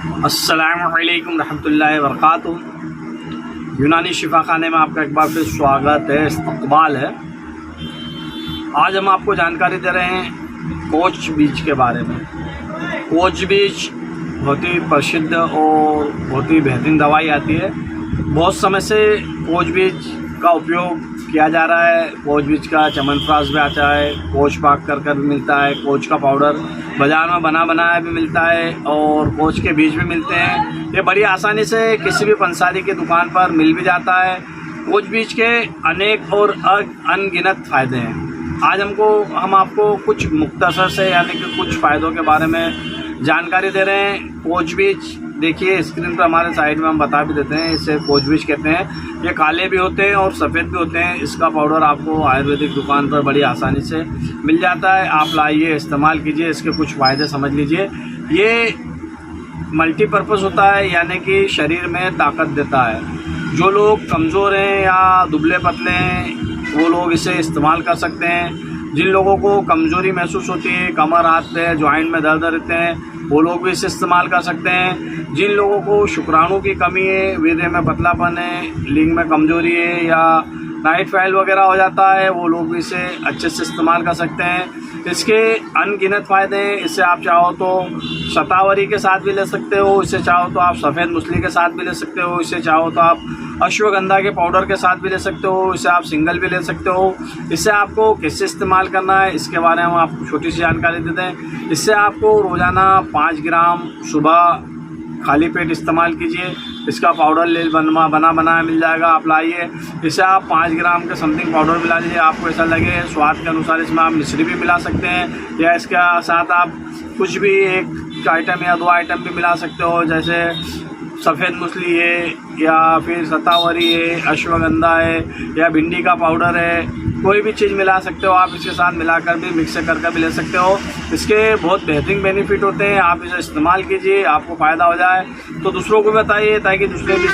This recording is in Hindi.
अस्सलामुअलैकुम रहमतुल्लाहि व बरकातुहू। यूनानी शिफा खाने में आपका एक बार फिर स्वागत है, इस्तकबाल है। आज हम आपको जानकारी दे रहे हैं कोच बीज के बारे में। कोच बीज बहुत ही प्रसिद्ध और बहुत ही बेहतरीन दवाई आती है। बहुत समय से कोच बीज का उपयोग किया जा रहा है। कोच बीज का च्यवनप्राश भी आता है, कोच पाक कर भी मिलता है, कोच का पाउडर बाज़ार में बना बनाया भी मिलता है और कोच के बीज भी मिलते हैं। ये बड़ी आसानी से किसी भी पंसारी की दुकान पर मिल भी जाता है। कोच बीज के अनेक और अनगिनत फ़ायदे हैं। आज हम आपको कुछ मुख्तसर से यानी कि कुछ फ़ायदों के बारे में जानकारी दे रहे हैं। कोच बीज देखिए स्क्रीन पर हमारे साइड में हम बता भी देते हैं। इसे कोच बीज कहते हैं। ये काले भी होते हैं और सफ़ेद भी होते हैं। इसका पाउडर आपको आयुर्वेदिक दुकान पर बड़ी आसानी से मिल जाता है। आप लाइए, इस्तेमाल कीजिए, इसके कुछ फ़ायदे समझ लीजिए। ये मल्टीपर्पज़ होता है यानी कि शरीर में ताकत देता है। जो लोग कमज़ोर हैं या दुबले पतले हैं वो लोग इसे इस्तेमाल कर सकते हैं। जिन लोगों को कमज़ोरी महसूस होती है, कमर हाथ पे जॉइंट में दर्द रहते हैं, वो लोग भी इसे इस्तेमाल कर सकते हैं। जिन लोगों को शुक्राणु की कमी है, वीर्य में पतलापन है, लिंग में कमज़ोरी है या नाइट फाइल वगैरह हो जाता है, वो लोग भी इसे अच्छे से इस्तेमाल कर सकते हैं। इसके अनगिनत फ़ायदे हैं। इसे आप चाहो तो शतावरी के साथ भी ले सकते हो, इसे चाहो तो आप सफ़ेद मूसली के साथ भी ले सकते हो, इसे चाहो तो आप अश्वगंधा के पाउडर के साथ भी ले सकते हो, इसे आप सिंगल भी ले सकते हो। इससे आपको कैसे इस्तेमाल करना है इसके बारे में हम आपको छोटी सी जानकारी देते हैं। इससे आपको रोज़ाना 5 ग्राम सुबह खाली पेट इस्तेमाल कीजिए। इसका पाउडर बना बनाया मिल जाएगा, आप लाइए। इसे आप 5 ग्राम के समथिंग पाउडर मिला लीजिए। आपको ऐसा लगे स्वाद के अनुसार इसमें आप मिश्री भी मिला सकते हैं या इसके साथ आप कुछ भी एक आइटम या 2 आइटम भी मिला सकते हो, जैसे सफ़ेद मूसली है या फिर शतावरी है, अश्वगंधा है या भिंडी का पाउडर है। कोई भी चीज़ मिला सकते हो आप। इसके साथ मिलाकर भी मिक्स करके भी ले सकते हो। इसके बहुत बेहतरीन बेनिफिट होते हैं। आप इसे इस्तेमाल कीजिए, आपको फ़ायदा हो जाए तो दूसरों को बताइए ताकि दूसरे भी